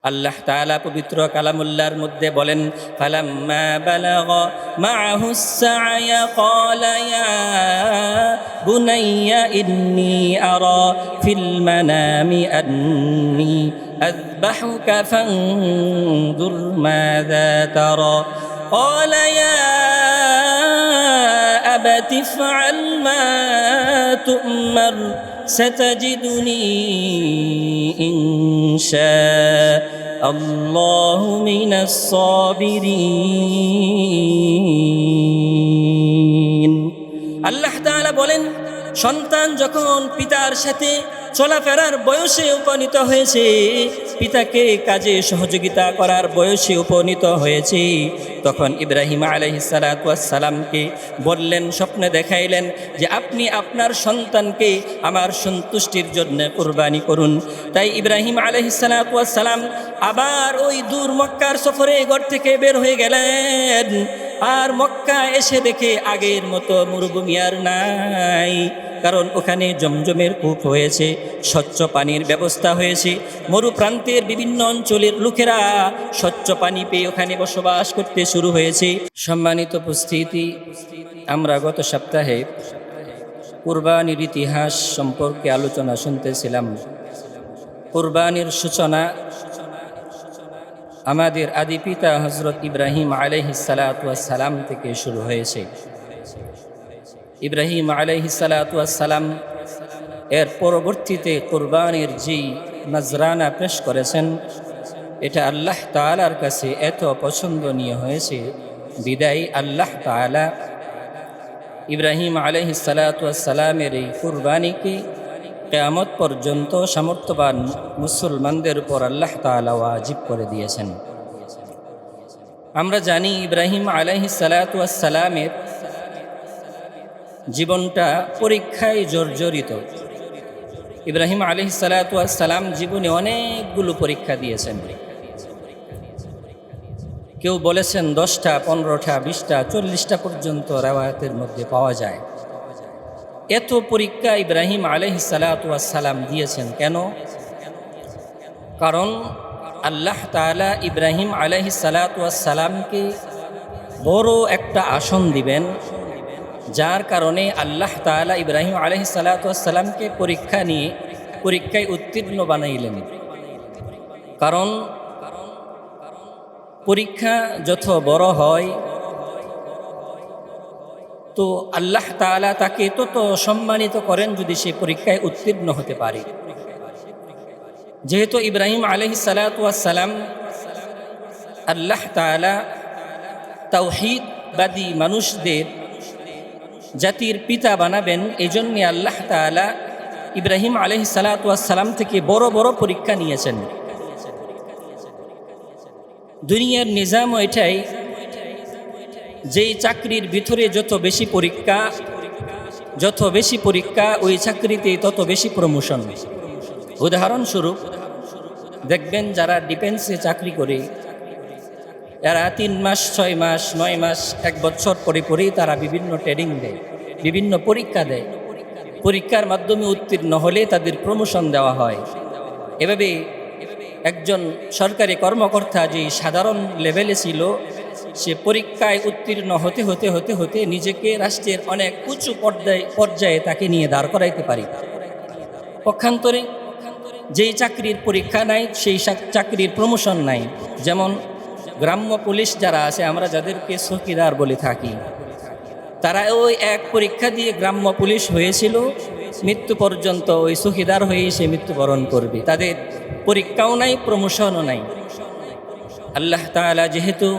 আল্লাহ তাআলা পবিত্র কালামুল্লাহর মধ্যে বলেন, ফালাম্মা বালাগা মাআহুস সা'য়া ক্বালা ইয়া বুনাইয়া ইন্নী আরা ফিল মানামি আন্নী আযবাহুকা ফানজুর মাযা তারা ক্বালা ইয়া আবাতি ইফআল মা তু'মার ستجدني إن شاء الله من الصابرين আল্লাহ তাআলা বলেন, সন্তান যখন পিতার সাথে চলাফেরার বয়সে উপনীত হয়েছে, পিতাকে কাজে সহযোগিতা করার বয়সে উপনীত হয়েছে, তখন ইব্রাহিম আলাইহিস সালাতু ওয়াস সালামকে বললেন, স্বপ্নে দেখাইলেন যে আপনি আপনার সন্তানকে আমার সন্তুষ্টির জন্য কুরবানি করুন। তাই ইব্রাহিম আলাইহিস সালাতু ওয়াস সালাম আবার ওই দূর মক্কার সফরে ঘর থেকে বের হয়ে গেলেন। আর মক্কা এসে দেখে আগের মতো মরুভূমি আর নাই, কারণ ওখানে জমজমের কূপ হয়েছে, স্বচ্ছ পানির ব্যবস্থা হয়েছে। মরু প্রান্তের বিভিন্ন অঞ্চলের লোকেরা স্বচ্ছ পানি পেয়ে ওখানে বসবাস করতে শুরু হয়েছে। সম্মানিত উপস্থিতি, আমরা গত সপ্তাহে কুরবানির ইতিহাস সম্পর্কে আলোচনা শুনতেছিলাম। কুরবানির সূচনা আমাদের আদি পিতা হযরত ইব্রাহিম আলাইহিস সালাতু ওয়াস সালাম থেকে শুরু হয়েছে। ইব্রাহিম আলাইহিস সালাতু ওয়াস সালাম এর পরবর্তীতে কুরবানির যে নজরানা পেশ করেছেন, এটা আল্লাহ তাআলার কাছে এত পছন্দনীয় হয়েছে, বিদায় আল্লাহ তাআলা ইব্রাহিম আলাইহিস সালাতু ওয়াস সালামের এই কুরবানিকে কিয়ামত পর্যন্ত সামর্থ্যবান মুসলমানদের উপর আল্লাহ তাআলা ওয়াজিব করে দিয়েছেন। আমরা জানি ইব্রাহিম আলাইহিস সালাতু ওয়াস সালামের জীবনটা পরীক্ষায় জর্জরিত। ইব্রাহিম আলাইহিস সালাতু ওয়াস সালাম জীবনে অনেকগুলো পরীক্ষা দিয়েছেন। কেউ বলেছেন 10টা, 15টা, 20টা, 40টা পর্যন্ত রাওয়ায়াতের মধ্যে পাওয়া যায়। এত পরীক্ষা ইব্রাহিম আলাইহিস সালাতু ওয়াস সালাম দিয়েছেন কেন? কারণ আল্লাহ তাআলা ইব্রাহিম আলাইহিস সালাতু ওয়াস সালামকে বড় একটা আসন দিবেন, যার কারণে আল্লাহ তাআলা ইব্রাহিম আলাইহিস সালাতু ওয়াস সালামকে পরীক্ষায় উত্তীর্ণ বানাইলেন। কারণ পরীক্ষা যত বড় হয় তো আল্লাহ তাআলা তাকে তত সম্মানিত করেন যদি সে পরীক্ষায় উত্তীর্ণ হতে পারে। যেহেতু ইব্রাহিম আলাইহিস সালাতু ওয়াস সালাম আল্লাহ তাআলা তাওহীদবাদী মানুষদের জাতির পিতা বানাবেন, এজন্য আল্লাহ তাআলা ইব্রাহিম আলাইহিস সালাতু ওয়াস সালাম থেকে বড় বড় পরীক্ষা নিয়েছেন। দুনিয়ার নিজাম এটাই, যেই চাকরির ভিতরে যত বেশি পরীক্ষা ওই চাকরিতে তত বেশি প্রমোশন। উদাহরণস্বরূপ দেখবেন যারা ডিফেন্সে চাকরি করে, এরা 3 মাস, 6 মাস, 9 মাস, 1 বছর পরেই তারা বিভিন্ন ট্রেনিং দেয়, বিভিন্ন পরীক্ষা দেয়। পরীক্ষার মাধ্যমে উত্তীর্ণ হলে তাদের প্রমোশন দেওয়া হয়। এভাবে একজন সরকারি কর্মকর্তা যে সাধারণ লেভেলে ছিল, সে পরীক্ষায় উত্তীর্ণ হতে হতে হতে হতে নিজেকে রাষ্ট্রের অনেক উঁচু পর্যায়ে তাকে নিয়ে দাঁড় করাইতে পারে। পক্ষান্তরে যেই চাকরির পরীক্ষা নাই সেই চাকরির প্রমোশন নাই। যেমন গ্রাম্য পুলিশ যারা আছে, আমরা যাদেরকে চৌকিদার বলে থাকি, তারা ওই এক পরীক্ষা দিয়ে গ্রাম্য পুলিশ হয়েছিল, মৃত্যু পর্যন্ত ওই চৌকিদার হয়েই সে মৃত্যুবরণ করবে। তাদের পরীক্ষাও নাই, প্রমোশনও নাই। আল্লাহ তাআলা যেহেতু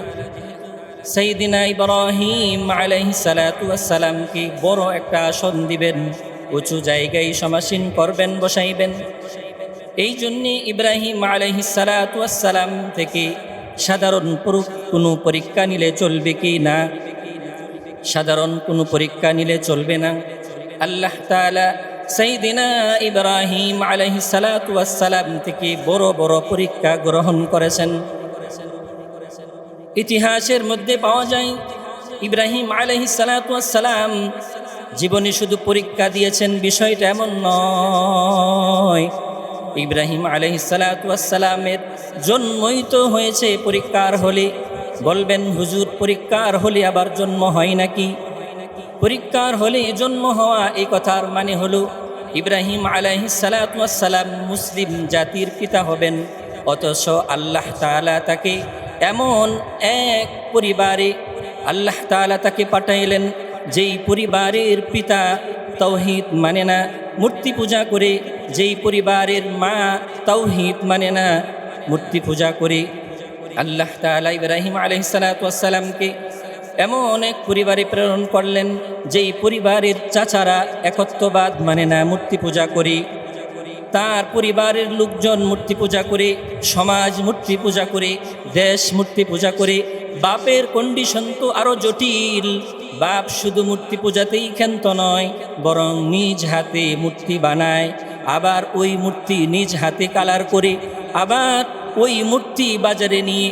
সাইয়্যিদিনা ইব্রাহিম আলাইহিস সালাতু ওয়াস সালামকে বড় একটা আসন দিবেন, উঁচু জায়গায় সমাসীন করবেন, বসাইবেন, এই জন্যে ইব্রাহিম আলাইহিস সালাতু ওয়াস সালাম থেকে সাধারণ কোনো পরীক্ষা নিলে চলবে কি না? সাধারণ কোনো পরীক্ষা নিলে চলবে না। আল্লাহ তাআলা সাইয়্যিদিনা ইব্রাহিম আলাইহিস সালাতু ওয়াস সালাম থেকে বড় বড় পরীক্ষা গ্রহণ করেছেন। ইতিহাসের মধ্যে পাওয়া যায় ইব্রাহিম আলাইহিস সালাতু ওয়াস সালাম জীবনে শুধু পরীক্ষা দিয়েছেন বিষয়টা এমন নয়, ইব্রাহিম আলাইহিসসালামের জন্মই তো হয়েছে পরীক্ষার হলে। বলবেন হুজুর, পরীক্ষার হলে আবার জন্ম হয় নাকি? পরীক্ষার হলে জন্ম হওয়া এই কথার মানে হলো ইব্রাহিম আলাইহিসসালাম মুসলিম জাতির পিতা হবেন, অথচ আল্লাহ তাআলা তাকে এমন এক পরিবারে আল্লাহ তাআলা তাকে পাঠাইলেন যেই পরিবারের পিতা তাওহীদ মানে না, মূর্তি পূজা করে, যেই পরিবারের মা তাওহীদ মানে না, মূর্তি পূজা করে। আল্লাহ তাআলা ইব্রাহিম আলাইহিসসালামকে এমন এক পরিবারে প্রেরণ করলেন যেই পরিবারের চাচারা একত্ববাদ মানে না, মূর্তি পূজা করে। তার পরিবারের লোকজন মূর্তি পূজা করে, সমাজ মূর্তি পূজা করে, দেশ মূর্তি পূজা করে। বাপের কন্ডিশন তো আরও জটিল। বাপ শুধু মূর্তি পূজাতেই ক্ষান্ত নয়, বরং নিজ হাতে মূর্তি বানায়, আবার ওই মূর্তি নিজ হাতে কালার করে, আবার ওই মূর্তি বাজারে নিয়ে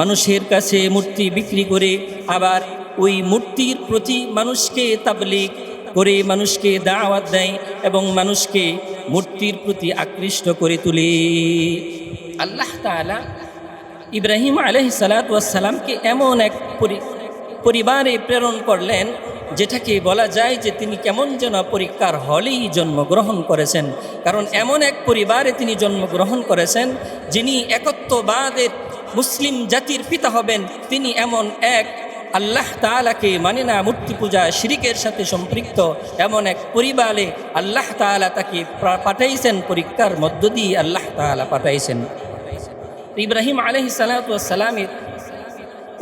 মানুষের কাছে মূর্তি বিক্রি করে, আবার ওই মূর্তির প্রতি মানুষকে তাবলীগ করে, মানুষকে দাওয়াত দেয় এবং মানুষকে মূর্তির প্রতি আকৃষ্ট করে তুলে। আল্লাহ তাআলা ইব্রাহিম আলাইহিসসালামকে এমন এক পরিবারে প্রেরণ করলেন যেটাকে বলা যায় যে তিনি কেমন যেন পরীক্ষার হলেই জন্মগ্রহণ করেছেন। কারণ এমন এক পরিবারে তিনি জন্মগ্রহণ করেছেন যিনি একত্ববাদের মুসলিম জাতির পিতা হবেন। তিনি এমন এক আল্লাহ তাআলাকে মানে না, মূর্তি পূজা শিরকের সাথে সম্পৃক্ত এমন এক পরিবারে আল্লাহ তাআলা তাকে পাঠাইছেন, পরীক্ষার মধ্য দিয়ে আল্লাহ তাআলা পাঠাইছেন। ইব্রাহিম আলাইহিসসালামের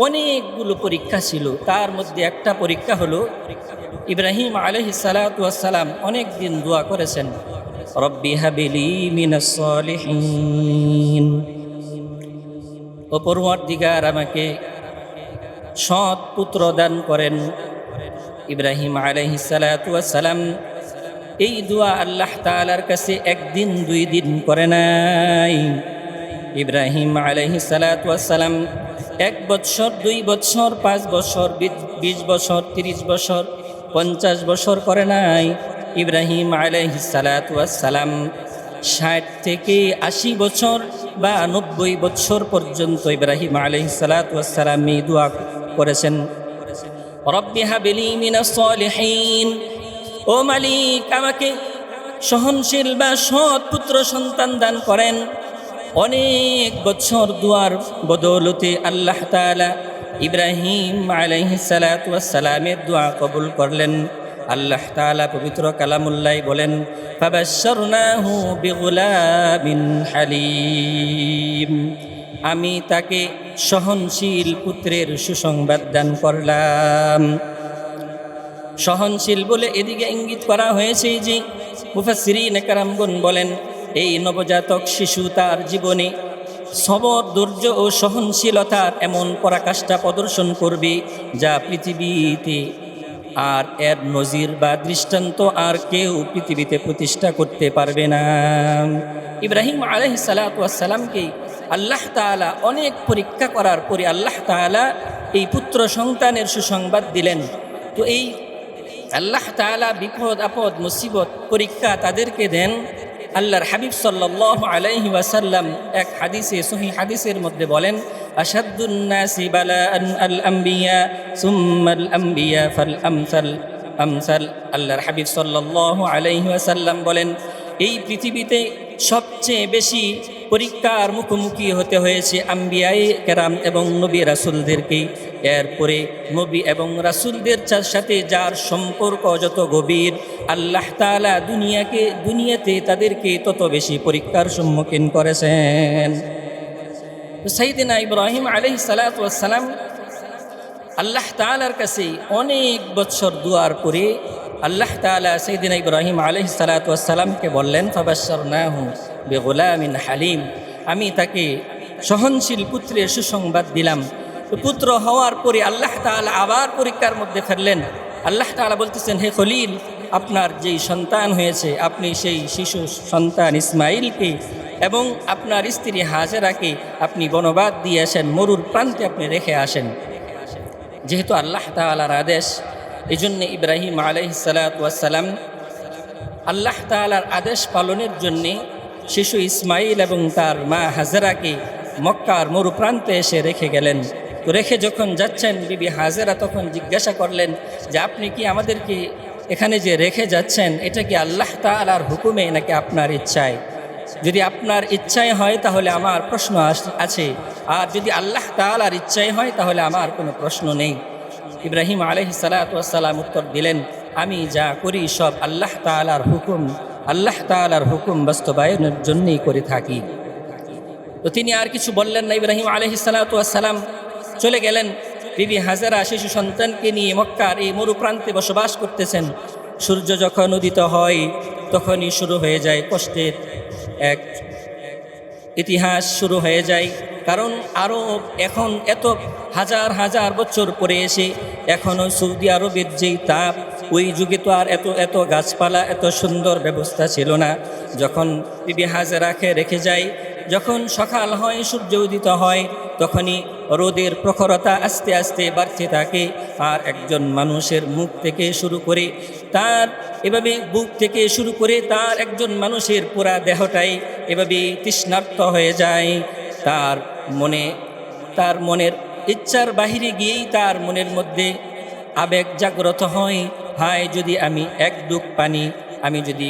অনেকগুলো পরীক্ষা ছিল, তার মধ্যে একটা পরীক্ষা হলো ইব্রাহিম আলাইহিসসালাম অনেক দিন দোয়া করেছেন, রব্বি হাবিলি মিনাস সালিহিন, ও পরওয়ারদিগার আমাকে সৎ পুত্র দান করেন। ইব্রাহিম আলাইহিসসালাম এই দোয়া আল্লাহ তাআলার কাছে একদিন দুই দিন করে নাই। ইব্রাহিম আলাইহিসসালাম 1 বছর, 2 বছর, 5 বছর, 20 বছর, 30 বছর, 50 বছর করে নাই। ইব্রাহিম আলাইহিসসালাম 60 থেকে 80 বছর বা 90 বছর পর্যন্ত ইব্রাহিম আলাইহিসসালাম এই দোয়া করেছেন, রব্বি হাবলি মিনাস সালিহিন, ও মালিক আমাকে সহনশীল বা সৎ পুত্র সন্তান দান করেন। অনেক বছর দুয়ার বদৌলতে আল্লাহ তাআলা ইব্রাহিম আলাইহিসসালামের দোয়া কবুল করলেন। আল্লাহ তাআলা পবিত্র কালামুল্লাহ বলেন, ফাবাশশারনাহু বিগুলামিন হালিম, আমি তাকে সহনশীল পুত্রের সুসংবাদ দান করলাম। সহনশীল বলে এদিকে ইঙ্গিত করা হয়েছে যে মুফাসসিরিন কেরামগণ বলেন এই নবজাতক শিশু তার জীবনে সবর, ধৈর্য ও সহনশীলতার এমন পরাকাষ্ঠা প্রদর্শন করবে যা পৃথিবীতে আর এর নজির বা দৃষ্টান্ত আর কেউ পৃথিবীতে প্রতিষ্ঠা করতে পারবে না। ইব্রাহিম আলাইহিসসালামকে আল্লাহ তাআলা অনেক পরীক্ষা করার পরে আল্লাহ তাআলা এই পুত্র সন্তানের সুসংবাদ দিলেন। তো এই আল্লাহ তাআলা বিপদ আপদ মুসিবত পরীক্ষা তাদেরকে দেন। আল্লাহর হাবিব সাল্লাল্লাহু আলাইহি ওয়াসাল্লাম এক হাদিসে, সহিহ হাদিসের মধ্যে বলেন, আশাদ্দুন নাসি বালাআন আল আম্বিয়া সুম্মাল আম্বিয়া ফাল আমসাল আমসাল। আল্লাহর হাবিব সাল্লাল্লাহু আলাইহি ওয়াসাল্লাম বলেন, এই পৃথিবীতে সবচেয়ে বেশি পরীক্ষার মুখোমুখি হতে হয়েছে আম্বিয়ায়ে কেরাম এবং নবী রাসূলদেরকে। এরপরে নবী এবং রাসূলদের সাথে যার সম্পর্ক যত গভীর, আল্লাহ তাআলা দুনিয়াতে তাদেরকে তত বেশি পরীক্ষার সম্মুখীন করেছেন। সাইয়েদনা ইব্রাহিম আলাইহিসসালাম আল্লাহ তাআলার কাছে অনেক বছর দুয়ার করে আল্লাহ তাআলা সাইয়েদনা ইব্রাহিম আলাইহিসসালামকে বললেন, ফাবাশশারনাহু বিগুলামিন হালিম, আমি তাকে সহনশীল পুত্রের সুসংবাদ দিলাম। তো পুত্র হওয়ার পরে আল্লাহ তাআলা আবার পরীক্ষার মধ্যে ফেললেন। আল্লাহ তাআলা বলতেছেন, হে খলিল, আপনার যেই সন্তান হয়েছে আপনি সেই শিশু সন্তান ইসমাইলকে এবং আপনার স্ত্রী হাজেরাকে আপনি বনবাদ দিয়ে আসেন, মরুর প্রান্তে আপনি রেখে আসেন। যেহেতু আল্লাহ তাআলার আদেশ, এই জন্য ইব্রাহিম আলাইহিসসালাম আল্লাহ তাআলার আদেশ পালনের জন্যে শিশু ইসমাইল এবং তার মা হাজেরাকে মক্কার মরুপ্রান্তে এসে রেখে গেলেন। তো রেখে যখন যাচ্ছেন, বিবি হাজেরা তখন জিজ্ঞাসা করলেন যে আপনি কি আমাদেরকে এখানে যে রেখে যাচ্ছেন, এটা কি আল্লাহ তাআলার হুকুমে নাকি আপনার ইচ্ছায়? যদি আপনার ইচ্ছায় হয় তাহলে আমার প্রশ্ন আছে, আর যদি আল্লাহ তাআলার ইচ্ছায় হয় তাহলে আমার কোনো প্রশ্ন নেই। ইব্রাহিম আলাইহিস সালাতু ওয়াস সালাম উত্তর দিলেন, আমি যা করি সব আল্লাহ তাআলার হুকুম, আল্লাহ তাআলার হুকুম বাস্তবায়নের জন্যই করে থাকি। তো তিনি আর কিছু বললেন না। ইব্রাহিম আলাইহিস সালাতু ওয়াস সালাম চলে গেলেন। বিবি হাজেরা শিশু সন্তানকে নিয়ে মক্কার এই মরুপ্রান্তে বসবাস করতেছেন। সূর্য যখন উদিত হয় তখনই শুরু হয়ে যায় কষ্টের এক ইতিহাস শুরু হয়ে যায়। কারণ আরও এখন এত হাজার হাজার বছর পরে এসে এখনও সৌদি আরবের যেই তাপ, ওই যুগে তো আর এত এত গাছপালা, এত সুন্দর ব্যবস্থা ছিল না। যখন বিবি হাজেরাকে রেখে যায়, যখন সকাল হয়, সূর্য উদিত হয়, তখনই রোদের প্রখরতা আস্তে আস্তে বাড়তে থাকে। আর একজন মানুষের মুখ থেকে শুরু করে তার এভাবে বুক থেকে শুরু করে তার একজন মানুষের পুরা দেহটাই এভাবে তৃষ্ণার্ত হয়ে যায়। তার মনের ইচ্ছার বাহিরে গিয়েই তার মনের মধ্যে আবেগ জাগ্রত হয়, হায় যদি আমি এক ডুব পানি আমি যদি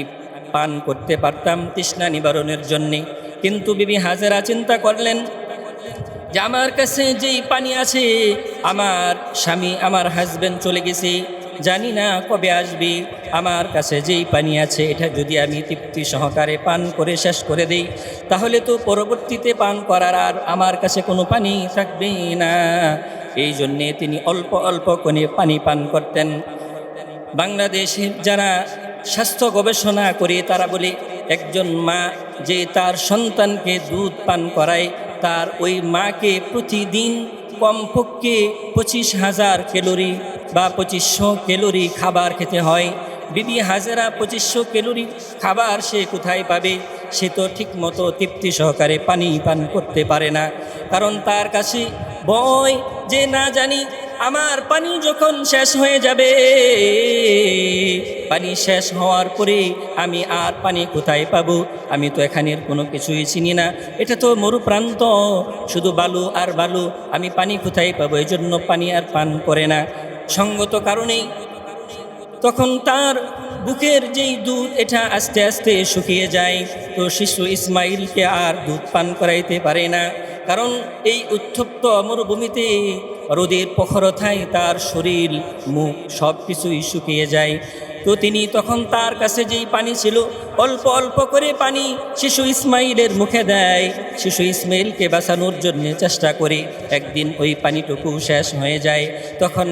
পান করতে পারতাম তৃষ্ণা নিবারণের জন্যে। কিন্তু বিবি হাজেরা চিন্তা করলেন যে আমার কাছে যেই পানি আছে, আমার স্বামী আমার হাজবেন্ড চলে গেছে, জানি না কবে আসবে। আমার কাছে যেই পানি আছে এটা যদি আমি তৃপ্তি সহকারে পান করে শেষ করে দেই, তাহলে তো পরবর্তীতে পান করার আর আমার কাছে কোনো পানি থাকবে না। এই জন্যে তিনি অল্প অল্প করে পানি পান করতেন। বাংলাদেশের যারা স্বাস্থ্য গবেষণা করে তারা বলে একজন মা যে তার সন্তানকে দুধ পান করায়, তার ওই মাকে প্রতিদিন কমপক্ষে 25,000 ক্যালোরি বা 2500 ক্যালোরি খাবার খেতে হয়। বিবি হাজেরা 2500 ক্যালোরি খাবার সে কোথায় পাবে? সে তো ঠিকমতো তৃপ্তি সহকারে পানি পান করতে পারে না। কারণ তার কাছে ভয় যে না জানি আমার পানি যখন শেষ হয়ে যাবে, পানি শেষ হওয়ার পরে আমি আর পানি কোথায় পাবো? আমি তো এখানের কোনো কিছুই চিনি না, এটা তো মরুপ্রান্ত, শুধু বালু আর বালু, আমি পানি কোথায় পাবো? এই জন্য পানি আর পান করে না। সঙ্গত কারণেই তখন তার বুকের যেই দুধ এটা আস্তে আস্তে শুকিয়ে যায়। তো শিশু ইসমাইলকে আর দুধ পান করাইতে পারে না, কারণ এই উত্তপ্ত মরুভূমিতে রোদের প্রখরতায় তার শরীর মুখ সব কিছুই শুকিয়ে যায়। তো তিনি তখন তার কাছে যেই পানি ছিল অল্প অল্প করে পানি শিশু ইসমাইলের মুখে দেয়। শিশু ইসমাইলকে বাঁচানোর জন্য চেষ্টা করে একদিন ওই পানিটুকু শেষ হয়ে যায়। তখন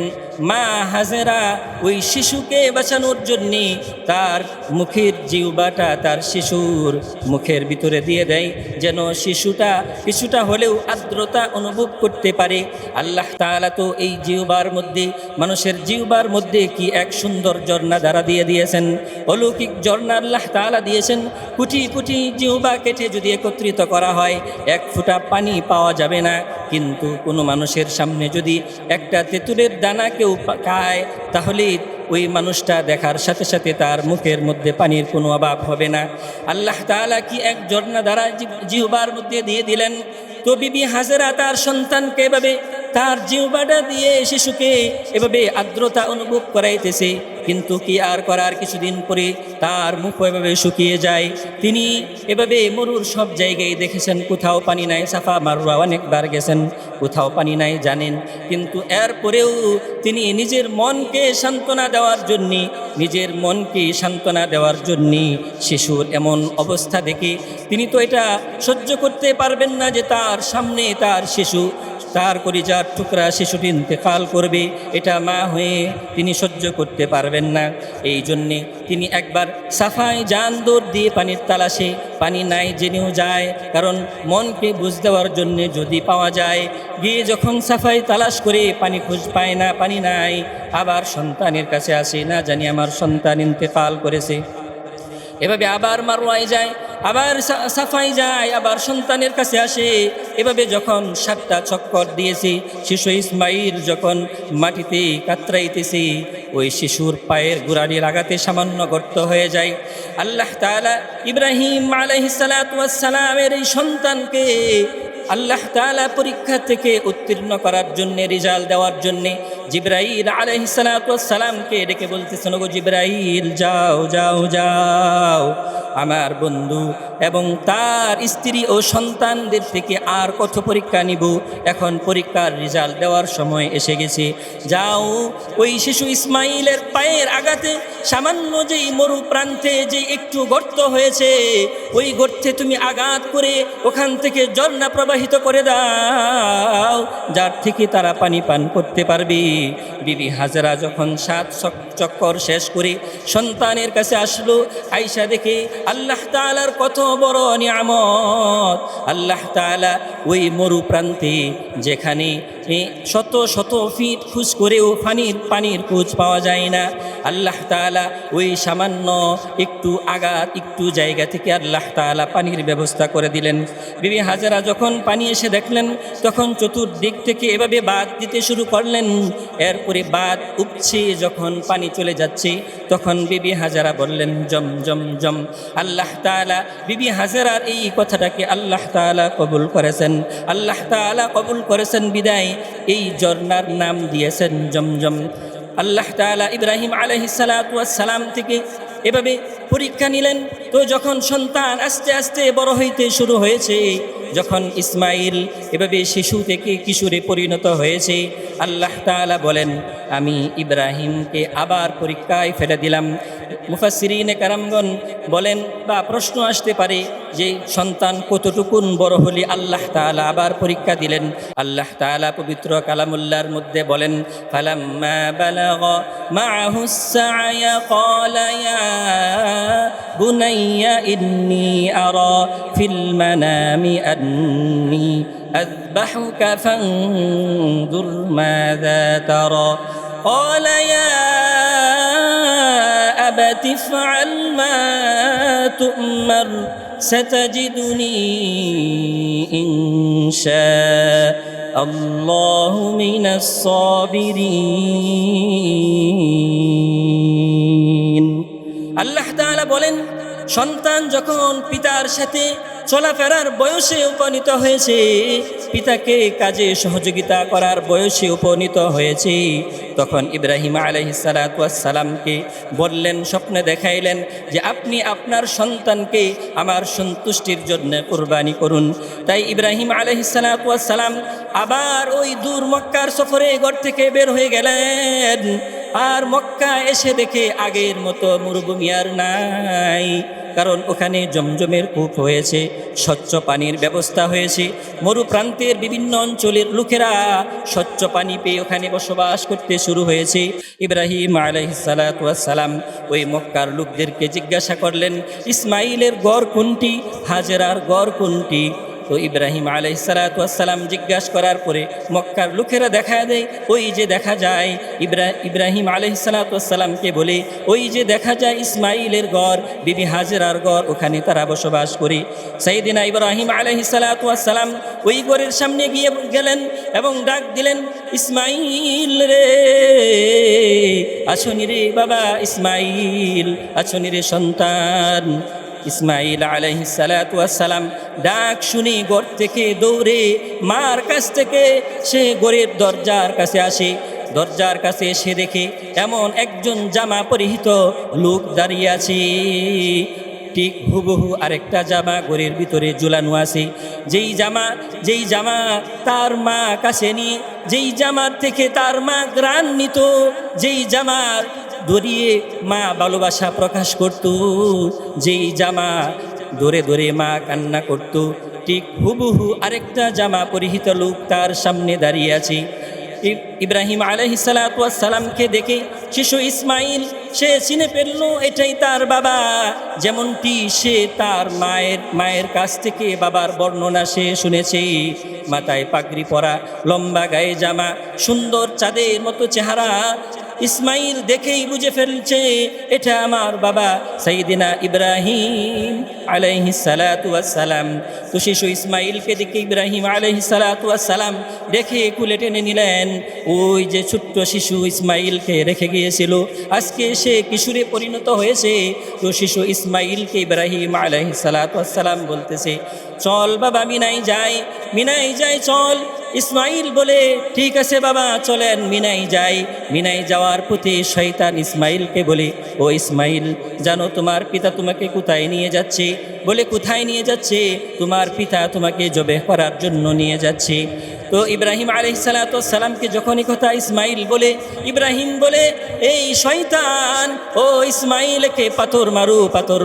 মা হাজেরা ওই শিশুকে বাঁচানোর জন্যে তার মুখের জিহ্বাটা তার শিশুর মুখের ভিতরে দিয়ে দেয়, যেন শিশুটা কিছুটা হলেও আর্দ্রতা অনুভব করতে পারে। আল্লাহ তাআলা তো এই জিহ্বার মধ্যে, মানুষের জিহ্বার মধ্যে কি এক সুন্দর ঝর্ণা দ্বারা দিয়ে দিয়েছেন, অলৌকিক ঝর্ণা আল্লাহ তাআলা দিয়েছেন। কোটি কোটি জিহ্বা কেটে যদি একত্রিত করা হয় এক ফোঁটা পানি পাওয়া যাবে না। কিন্তু কোনো মানুষের সামনে যদি একটা তেঁতুলের দানা কেউ খায়, তাহলে ওই মানুষটা দেখার সাথে সাথে তার মুখের মধ্যে পানির কোনো অভাব হবে না। আল্লাহ তাআলা কি এক ঝর্ণা দ্বারা জিহ্বার মধ্যে দিয়ে দিলেন। তো বিবি হাজেরা তার সন্তানকে এভাবে তার জিহ্বাটা দিয়ে শিশুকে এভাবে আর্দ্রতা অনুভব করাইতেছে। কিন্তু কি আর করার, কিছুদিন পরে তার মুখ এভাবে শুকিয়ে যায়। তিনি এভাবে মরুর সব জায়গায় দেখেছেন, কোথাও পানি নাই। সাফা মারওয়া অনেকবার গেছেন, কোথাও পানি নাই জানেন। কিন্তু এরপরেও তিনি নিজের মনকে সান্ত্বনা দেওয়ার জন্যে, শিশুর এমন অবস্থা দেখে তিনি তো এটা সহ্য করতে পারবেন না যে তার সামনে তার শিশু, তার কলিজার টুকরা শিশুটি ইন্তেকাল করবে। এটা মা হয়ে তিনি সহ্য করতে পারবেন না। এই জন্যে তিনি একবার সাফায় যান দৌড় দিয়ে পানির তালাশে, পানি নাই জেনেও যায়, কারণ মনকে বুঝ দেওয়ার জন্যে যদি পাওয়া যায়। গিয়ে যখন সাফাই তালাশ করে পানি খুঁজ পায় না, পানি নাই, আবার সন্তানের কাছে আসে, না জানি আমার সন্তান ইন্তেকাল করেছে। এভাবে আবার মারওয়ায় যায়, আবার সাফাই যায়, আবার সন্তানের কাছে আসে। এভাবে যখন 7টা চক্কর দিয়েছি, শিশু ইসমাইল যখন মাটিতে কাতরাইতেছি, ওই শিশুর পায়ের গোড়ালি লাগাতে সামান্য গর্ত হয়ে যায়। আল্লাহ তাআলা ইব্রাহিম আলাইহিস সালাতু ওয়াস সালামের এই সন্তানকে আল্লাহ তাআলা পরীক্ষা থেকে উত্তীর্ণ করার জন্য, রেজাল্ট দেওয়ার জন্য জিবরাইল আলাইহিস সালাতু ওয়াস সালামকে ডেকে বলতেছেন, ওগো জিবরাইল, যাও যাও যাও, আমার বন্ধু এবং তার স্ত্রী ও সন্তানদের থেকে আর কত পরীক্ষা নিব, এখন পরীক্ষার রেজাল্ট দেওয়ার সময় এসে গেছে। যাও, ওই শিশু ইসমাইলের পায়ের আঘাতে সামান্য যেই মরু প্রান্তে যে একটু গর্ত হয়েছে, ওই গর্তে তুমি আঘাত করে ওখান থেকে ঝর্ণা প্রবাহিত করে দাও, যার থেকে তারা পানি পান করতে পারবে। বিবি হাজরা যখন 7 চক্কর শেষ করে সন্তানের কাছে আসলো, আয়েশা দেখে আল্লাহ তাআলার কত বড় নিয়ামত। আল্লাহ তাআলা ওই মরু প্রান্তে যেখানে শত শত ফিট খোঁজ করেও পানির খোঁজ পাওয়া যায় না, আল্লাহ তাআলা ওই সামান্য একটু আঘাত, একটু জায়গা থেকে আল্লাহ তাআলা পানির ব্যবস্থা করে দিলেন। বিবি হাজরা যখন পানি এসে দেখলেন, তখন চতুর্দিক থেকে এভাবে বাঁধ দিতে শুরু করলেন। এরপরে বাঁধ উপছে, যখন পানি চলে যাচ্ছে, তখন বিবি হাজরা বললেন, জম জম জম। আল্লাহ তাআলা বিবি হাজরার এই কথাটাকে আল্লাহ তাআলা কবুল করেছেন। আল্লাহ তাআলা কবুল করেছেন বিদায় এই ঝর্ণার নাম দিয়েছেন জমজম। আল্লাহ তাআলা ইব্রাহিম আলাইহিস সালাতু ওয়াস সালাম থেকে এভাবে পরীক্ষা নিলেন। তো যখন সন্তান আস্তে আস্তে বড় হইতে শুরু হয়েছে, যখন ইসমাইল এভাবে শিশু থেকে কিশোরে পরিণত হয়েছে, আল্লাহ তাআলা বলেন, আমি ইব্রাহিমকে আবার পরীক্ষায় ফেলে দিলাম। মুফাসসিরিনে কারামগণ বলেন, বা প্রশ্ন আসতে পারে যে সন্তান কতটুকুন বড় হলে আল্লাহ তাআলা আবার পরীক্ষা দিলেন। আল্লাহ তাআলা পবিত্র কালামুল্লাহর মধ্যে বলেন, ফালাম্মা বালাগা মাআহুস সা'য়া ক্বালা ইয়া বুনাইয়া ইন্নী আরা ফিল মানামি আন্নী আযবাহুকা ফানজুর মাযা তারা ক্বালা ইয়া أبت افعل ما تؤمر ستجدني إن شاء الله من الصابرين। আল্লাহ তাআলা বলেন, সন্তান যখন পিতার সাথে চলাফেরার বয়সে উপনীত হয়েছে, পিতাকে কাজে সহযোগিতা করার বয়সে উপনীত হয়েছে, তখন ইব্রাহিম আলাইহিস সালাতু ওয়াস সালামকে বললেন, স্বপ্নে দেখাইলেন যে আপনি আপনার সন্তানকে আমার সন্তুষ্টির জন্য কুরবানি করুন। তাই ইব্রাহিম আলাইহিস সালাতু ওয়াস সালাম আবার ওই দূর মক্কার সফরে ঘর থেকে বের হয়ে গেলেন। আর মক্কা এসে দেখে আগের মতো মরুভূমি আর নাই, কারণ ওখানে জমজমের কূপ হয়েছে, স্বচ্ছ পানির ব্যবস্থা হয়েছে। মরু প্রান্তের বিভিন্ন অঞ্চলের লোকেরা স্বচ্ছ পানি পেয়ে ওখানে বসবাস করতে শুরু হয়েছে। ইব্রাহিম আলাইহিস সালাতু ওয়াস সালাম ওই মক্কার লোকদেরকে জিজ্ঞাসা করলেন, ইসমাইলের গড় কোনটি, হাজেরার গড় কোনটি? তো ইব্রাহিম আলাইহিস সালাতু ওয়াস সালাম জিজ্ঞাসা করার পরে মক্কার লোকেরা দেখা দেয়, ওই যে দেখা যায় ইব্রাহিম আলাইহিস সালাতু ওয়াস সালামকে বলে, ওই যে দেখা যায় ইসমাইলের ঘর, বিবি হাজেরার ঘর, ওখানে তারা বসবাস করে। সাইয়েদিনা ইব্রাহিম আলাইহিস সালাতু ওয়াস সালাম ওই ঘরের সামনে গিয়ে গেলেন এবং ডাক দিলেন, ইসমাইল রে, আছোনি রে বাবা ইসমাইল, আছোনি রে সন্তান। ইসমাইল আলাইহিস সালাতু ওয়াস সালাম ডাক শুনে ঘর থেকে দৌড়ে মার কাছ থেকে সে ঘরের দরজার কাছে আসে। দরজার কাছে এসে দেখে এমন একজন জামা পরিহিত লোক দাঁড়িয়ে আছে। ঠিক হুবহু আরেকটা জামা ঘরের ভিতরে ঝুলানো আছে। যেই জামা তার মা কাছে নিয়ে, যেই জামার থেকে তার মা ঘ্রাণ নিত, যেই জামার দড়িয়ে মা ভালোবাসা প্রকাশ করত, যেই জামা ধরে ধরে মা কান্না করত, ঠিক হুবহু আরেকটা জামা পরিহিত লোক তার সামনে দাঁড়িয়ে আছে। ইব্রাহিম আলাইহিস সালাতু ওয়াস সালামকে দেখে শিশু ইসমাইল সে চিনে ফেলল এটাই তার বাবা, যেমনটি সে তার মায়ের কাছ থেকে বাবার বর্ণনা সে শুনেছে। মাথায় পাগড়ি পরা, লম্বা গায়ে জামা, সুন্দর চাঁদের মতো চেহারা, ইসমাইল দেখেই বুঝে ফেলছে এটা আমার বাবা সাইয়্যিদিনা ইব্রাহিম আলাইহিস সালাতু ওয়াস সালাম। তো শিশু ইসমাইলকে দেখে ইব্রাহিম আলাইহিস সালাতু ওয়াস সালাম দেখে কুলে টেনে নিলেন। ওই যে ছোট্ট শিশু ইসমাইলকে রেখে গিয়েছিল, আজকে সে কিশোরে পরিণত হয়েছে। তো শিশু ইসমাইলকে ইব্রাহিম আলাইহিস সালাতু ওয়াস সালাম বলতেছে, চল বাবা মিনাই যাই চল। ইসমাইল বলে, ঠিক আছে বাবা চলেন মিনাই যাই। মিনাই যাওয়ার পথে শয়তান ইসমাইলকে বলে, ও ইসমাইল জানো তোমার পিতা তোমাকে কোথায় নিয়ে যাচ্ছে? বলে, কোথায় নিয়ে যাচ্ছে? তোমার পিতা তোমাকে জবেহ করার জন্য নিয়ে যাচ্ছে। তো ইব্রাহিম আলাইহিস সালাতু ওয়াস সালামকে যখনই কথা ইসমাইল বলে, ইব্রাহিম বলে, এই শয়তান, ও ইসমাইলকে পাথর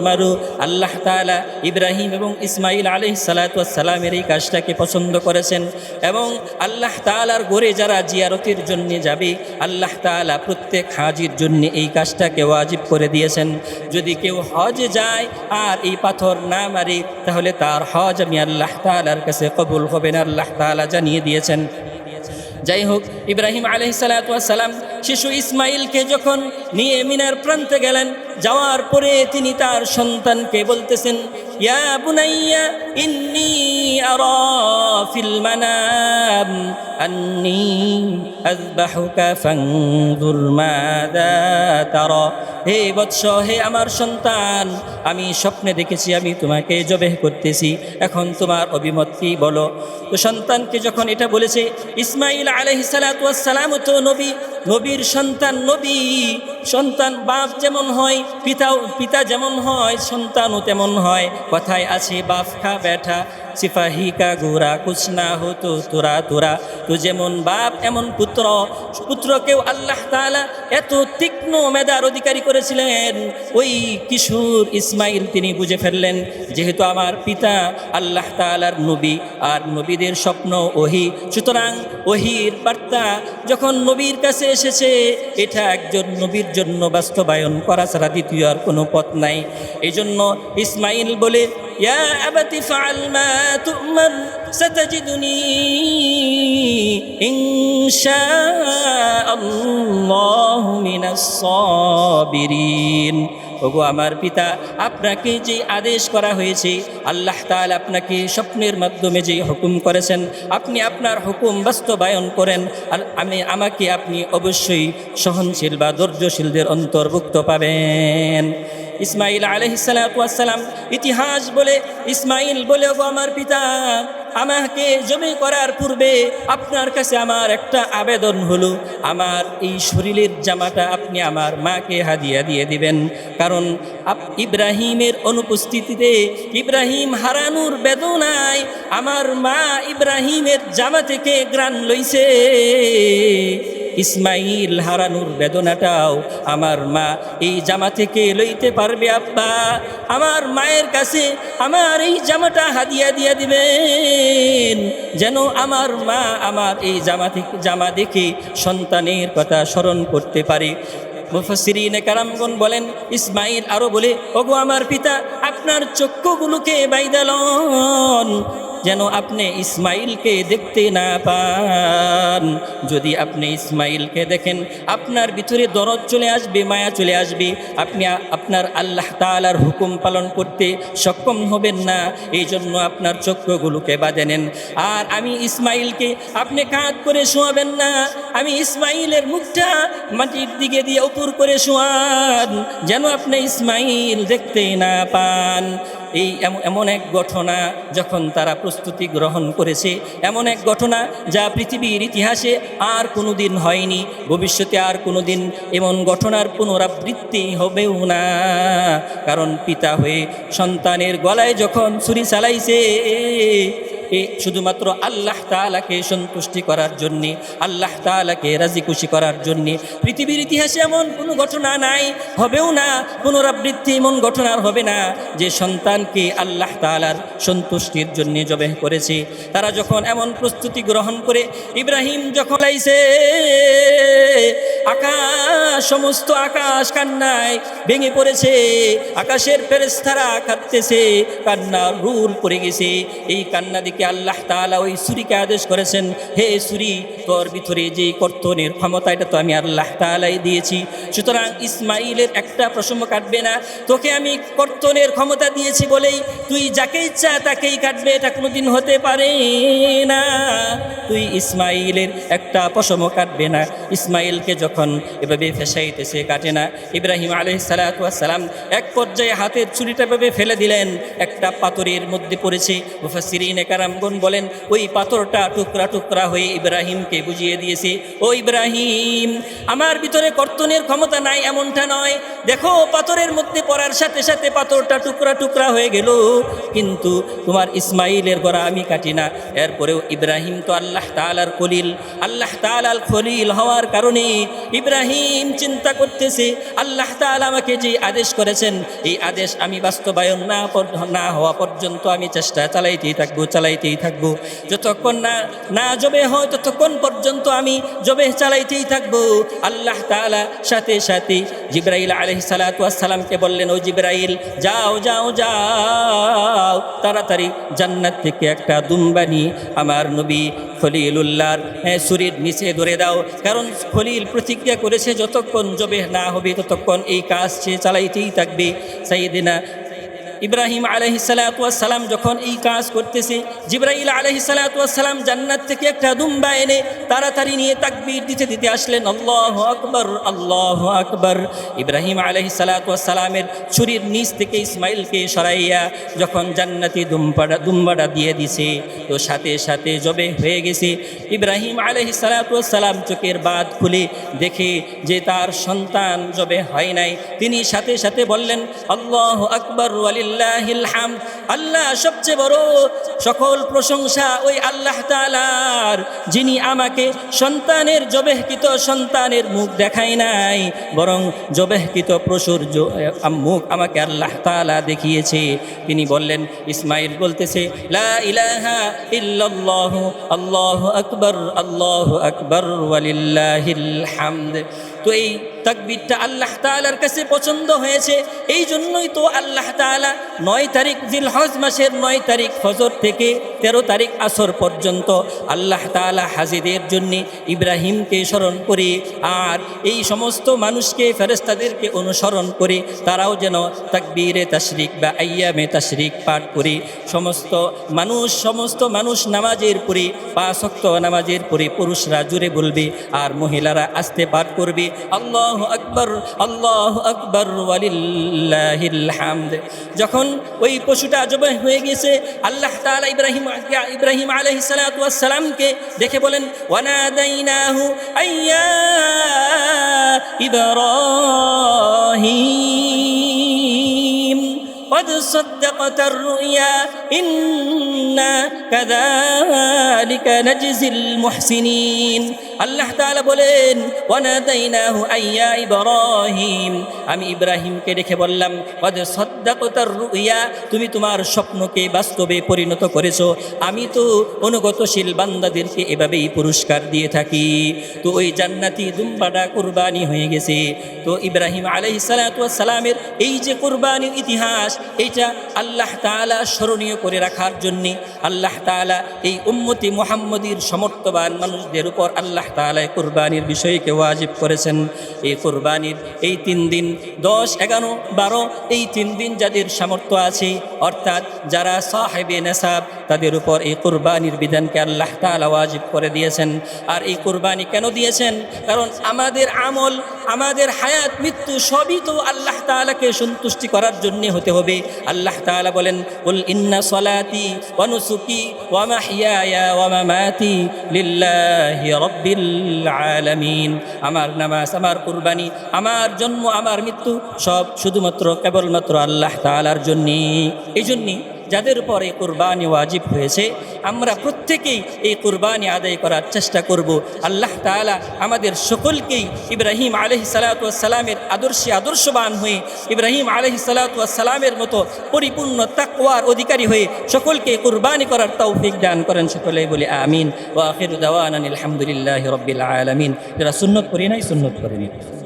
মারু। আল্লাহ তাআলা ইব্রাহিম এবং ইসমাইল আলাইহিস সালাতু ওয়াস সালামের এই কাজটাকে পছন্দ করেছেন এবং আল্লাহ তাআলার ঘরে যারা জিয়ারতের জন্য যাবে, আল্লাহ তাআলা প্রত্যেক হাজির জন্য এই কাজটাকে ওয়াজিব করে দিয়েছেন। যদি কেউ হজে যায় আর এই পাথর না মারে, তাহলে তার হজ আমি আল্লাহ তাআলার কাছে কবুল হবে না, আল্লাহ তাআলা জানিয়ে দিয়েছেন। যাই হোক, ইব্রাহিম আলাইহিস সালাতু ওয়াস সালাম শিশু ইসমাইলকে যখন নিয়ে মিনার প্রান্তে গেলেন, যাওয়ার পরে তিনি তার সন্তানকে বলতেছেন, ইয়া বুনাইয়া ইন্নী আরা ফিল মানাম আন্নী আযবাহুকা ফানজুর মাযা তারা। হে বৎস, হে আমার সন্তান, আমি স্বপ্নে দেখেছি আমি তোমাকে জবেহ করতেছি, এখন তোমার অভিমত কি বলো? তো সন্তানকে যখন এটা বলেছে, ইসমাইল আলাইহিস সালাতু ওয়াস সালাম তো নবীর সন্তান, সন্তান বাপ যেমন হয়, পিতা যেমন হয়, সন্তানও তেমন হয়। কথায় আছে, বাপ খা বেটা সিপাহী কা গোরা কুছ না হো তো তোরা। তো যেমন বাপ এমন পুত্রকেও আল্লাহ তাআলা এত তীক্ষ্ণ মেধার অধিকারী করেছিলেন। ওই কিশোর ইসমাইল তিনি বুঝে ফেললেন, যেহেতু আমার পিতা আল্লাহ তাআলার নবী আর নবীদের স্বপ্ন ওহী, সুতরাং ওহীর বার্তা যখন নবীর কাছে এসেছে, এটা একজন নবীর জন্য বাস্তবায়ন করা ছাড়া দ্বিতীয় আর কোনো পথ নাই। এই জন্য ইসমাইল বলে, ইয়া আবাতি ফাআল মা তু'মার সাতাজিদুনি ইনশাআল্লাহু মিনাস সাবিরিন। ওগো আমার পিতা, আপনাকে যে আদেশ করা হয়েছে, আল্লাহ তাআলা আপনাকে স্বপ্নের মাধ্যমে যে হুকুম করেছেন, আপনি আপনার হুকুম বাস্তবায়ন করেন, আর আমাকে আপনি অবশ্যই সহনশীল বা ধৈর্যশীলদের অন্তর্ভুক্ত পাবেন। ইসমাইল আলাইহিস সালাতু ওয়াস সালাম ইতিহাস বলে, ইসমাইল বলে, ওগো আমার পিতা, আমাকে জমি করার পূর্বে আপনার কাছে আমার একটা আবেদন হলো, আমার এই শরীরের জামাটা আপনি আমার মাকে হাদিয়া দিয়ে দিবেন। কারণ ইব্রাহিমের অনুপস্থিতিতে, ইব্রাহিম হারানোর বেদনায় আমার মা ইব্রাহিমের জামা থেকে ঘ্রাণ লইছে। ইসমাইল হারানোর বেদনাটাও আমার মা এই জামা থেকে লইতে পারবে। আব্বা, আমার মায়ের কাছে আমার এই জামাটা হাদিয়া দিয়া দিবেন, যেন আমার মা আমার এই জামা দেখে সন্তানের কথা স্মরণ করতে পারে। মুফাসসিরিনে কারামগণ বলেন, ইসমাইল আরো বলে, ওগো আমার পিতা, আপনার চক্ষুগুলোকে বাইদা লন, যেন আপনি ইসমাইলকে দেখতে না পান। যদি আপনি ইসমাইলকে দেখেন, আপনার ভিতরে দরদ চলে আসবে, মায়া চলে আসবে, আপনি আপনার আল্লাহ তাআলার হুকুম পালন করতে সক্ষম হবেন না। এই জন্য আপনার চক্ষুগুলোকে বাঁধে নেন। আর আমি ইসমাইলকে আপনি কাঁধ করে শোয়াবেন না, আমি ইসমাইলের মুখটা মাটির দিকে দিয়ে উপর করে শোয়ান, যেন আপনি ইসমাইল দেখতে না পান। এই এমন এক ঘটনা যখন তারা প্রস্তুতি গ্রহণ করেছে, এমন এক ঘটনা যা পৃথিবীর ইতিহাসে আর কোনো দিন হয়নি, ভবিষ্যতে আর কোনো দিন এমন ঘটনার পুনরাবৃত্তি হবেও না। কারণ পিতা হয়ে সন্তানের গলায় যখন ছুরি চালাইছে, শুধুমাত্র আল্লাহ তাআলাকে সন্তুষ্টি করার জন্যে, আল্লাহ তাআলাকে রাজি খুশি করার জন্যে। পৃথিবীর ইতিহাসে এমন কোনো ঘটনা নাই, হবেও না, পুনরাবৃত্তি এমন ঘটনার হবে না যে সন্তানকে আল্লাহ তাআলার সন্তুষ্টির জন্যে জবেহ করেছে। তারা যখন এমন প্রস্তুতি গ্রহণ করে, ইব্রাহিম যখন লাইছে, সমস্ত আকাশ কান্নায় ভেঙে পড়েছে, আকাশের ফেরেশতারা কাঁদতেছে, কান্নার রুল পড়ে গেছে। এই কান্না দেখে দিকে আল্লাহ তাআলা ওই ছুরিকে আদেশ করেছেন, হে ছুরি, তোর ভিতরে যে কর্তনের ক্ষমতা এটা তো আমি আল্লাহ তাআলাই দিয়েছি, সুতরাং ইসমাইলের একটা প্রসঙ্গ কাটবে না। তোকে আমি কর্তনের ক্ষমতা দিয়েছি বলেই তুই যাকে ইচ্ছা তাকেই কাটবে, এটা কোনোদিন হতে পারে না। তুই ইসমাইলের একটা পশম কাটবে না। ইসমাইলকে যখন এভাবে ফেসাইতেছে, কাটে না। ইব্রাহিম আলাইহিস সালাতু ওয়াস সালাম এক পর্যায়ে হাতের ছুরিটা এভাবে ফেলে দিলেন, একটা পাথরের মধ্যে পড়েছে। মুফাসসিরিনে কারামগণ বলেন ওই পাথরটা টুকরা টুকরা হয়ে ইব্রাহিমকে বুঝিয়ে দিয়েছে, ও ইব্রাহিম, আমার ভিতরে কর্তনের ক্ষমতা নাই এমনটা নয়, দেখো পাথরের মধ্যে পড়ার সাথে সাথে পাথরটা টুকরা টুকরা হয়ে গেল, কিন্তু তোমার ইসমাইলের গলা আমি কাটি না। এরপরেও ইব্রাহিম তো আল্লাহ তাআলার খলিল, আল্লাহ তাআলার খলিল হওয়ার কারণে ইব্রাহিম চিন্তা করতেছে আল্লাহ তাআলা আমাকে যে আদেশ করেছেন এই আদেশ আমি বাস্তবায়ন না হওয়া পর্যন্ত আমি চেষ্টা চালাইতেই থাকবো, যতক্ষণ না জবে হয় ততক্ষণ পর্যন্ত আমি জবে চালাইতেই থাকবো। আল্লাহ তাআলা সাথে সাথে জিবরাইল আলাইহিস সালাতু ওয়াস সালামকে বললেন, ও জিবরাইল, যাও তাড়াতাড়ি জান্নাত থেকে একটা দুম্বা নিয়ে আমার নবী খলিলুল্লাহর ছুরির নিচে ধরে দাও, কারণ খলিল প্রতিজ্ঞা করেছে যতক্ষণ জবে না হবে ততক্ষণ এই কাজ সে চালাইতেই থাকবে। সাইয়েদিনা ইব্রাহিম আলাইহিস সালাতু ওয়াস সালাম যখন এই কাজ করতেছে, জিবরাইল আলাইহিস সালাতু ওয়াস সালাম জান্নাত থেকে একটা দুম্বা এনে তাড়াতাড়ি নিয়ে তাকবীর দিতে আসলেন, আল্লাহু আকবার, আল্লাহু আকবার। ইব্রাহিম আলাইহিস সালাতু ওয়াস সালামের ছুরির নিচ থেকে ইসমাইলকে সরাইয়া যখন জান্নাতি দুম্বাটা দিয়ে দিছে, তো সাথে সাথে জবে হয়ে গেছে। ইব্রাহিম আলাইহিস সালাতু ওয়াস সালাম চোখের বাঁধ খুলে দেখে যে তার সন্তান জবে হয় নাই, তিনি সাথে সাথে বললেন, আল্লাহু আকবার ওয়ালিল্লাহিল হামদ, আল্লাহ সবচেয়ে বড়, সকল প্রশংসা ওই আল্লাহ তাআলার, যিনি আমাকে জবেহকৃত সন্তানের মুখ দেখায় নাই, বরং জবেহকৃত পশুর মুখ আমাকে আল্লাহ তাআলা দেখিয়েছে। তিনি বললেন, ইসমাইল বলতেছে, লা ইলাহা ইল্লাল্লাহু আল্লাহু আকবার ওয়ালিল্লাহিল হামদ। তো এই তাকবীরটা আল্লাহ তাআলার কাছে পছন্দ হয়েছে, এই জন্যই তো আল্লাহ তাআলা 9 তারিখ জিলহজ মাসের 9 তারিখ ফজর থেকে 13 তারিখ আসর পর্যন্ত আল্লাহ তাআলা হাজীদের জন্য ইব্রাহিমকে স্মরণ করে আর এই সমস্ত মানুষকে, ফেরেশতাদেরকে অনুসরণ করে তারাও যেন তাকবীরে তাশরিক বা আইয়ামে তাশরিক পাঠ করে সমস্ত মানুষ নামাজের পরে 5 ওয়াক্ত নামাজের পরে পুরুষরা জোরে বলবে আর মহিলারা আস্তে পাঠ করবে, আল্লাহু আকবার ওয়ালিল্লাহিল হামদ। যখন ওই পশুটা জবাই হয়ে গেছে, আল্লাহ তাআলা ইব্রাহিম আলাইহিস সালাতু ওয়াস সালামকে দেখে বলেন, ওয়ানাদাইনাহু আইয়া ইব্রাহিম قد صدقت الرؤيا إنا كذلك نجزي المحسنين। আল্লাহ তাআলা বলেন, ওয়ানাদাইনাহু আইয়া ইব্রাহিম, আমি ইব্রাহিমকে ডেকে বললাম, কদ সাদ্দাকতার রুইয়া, তুমি তোমার স্বপ্নকে বাস্তবে পরিণত করেছো। আমি তো অনুগতশীল বান্দাদেরকে এভাবেই পুরস্কার দিয়ে থাকি। তো ওই জান্নাতি দুম্বাটা কুরবানি হয়ে গেছে। তো ইব্রাহিম আলাইহিস সালাতু ওয়াস সালামের এই যে কুরবানির ইতিহাস, এইটা আল্লাহ তাআলা স্মরণীয় করে রাখার জন্যে আল্লাহ তাআলা এই উম্মতি মুহাম্মদীর সমর্থবান মানুষদের উপর আল্লাহ তাআলা কুরবানির বিষয়কে ওয়াজিব করেছেন। এই কুরবানির এই 3 দিন 10, 11, 12 এই 3 দিন যাদের সামর্থ্য আছে, অর্থাৎ যারা সাহেবে নেসাব, তাদের উপর এই কুরবানির বিধানকে আল্লাহ তাআলা ওয়াজিব করে দিয়েছেন। আর এই কুরবানি কেন দিয়েছেন? কারণ আমাদের আমল, আমাদের হায়াত, মৃত্যু সবই তো আল্লাহ তাআলাকে সন্তুষ্টি করার জন্য হতে হবে। আল্লাহ তাআলা বলেন, কুল ইন্না সলাতি ওয়া নুসুকি ওয়া মাহইয়ায়া ওয়া মামাতি লিল্লাহি রাব্বিল আলামিন। আমার নামাজ, আমার কুরবানি, আমার জন্ম, আমার মৃত্যু সব শুধুমাত্র কেবলমাত্র আল্লাহ তাআলার জন্য। এই জন্যই যাদের উপর এই কুরবানি ওয়াজিব হয়েছে, আমরা প্রত্যেকেই এই কুরবানি আদায় করার চেষ্টা করব। আল্লাহ তাআলা আমাদের সকলকেই ইব্রাহিম আলাইহিস সালাতু ওয়াস সালামের আদর্শবান হয়ে, ইব্রাহিম আলাইহিস সালাতু ওয়াস সালামের মতো পরিপূর্ণ তাকওয়ার অধিকারী হয়ে সকলকে কুরবানি করার তৌফিক দান করেন। সকলেই বলি আমিন। ওয়া আখিরু দাওয়ানা আলহামদুলিল্লাহি রাব্বিল আলামিন। যারা সুন্নত করি নাই, সুন্নত করে নিন।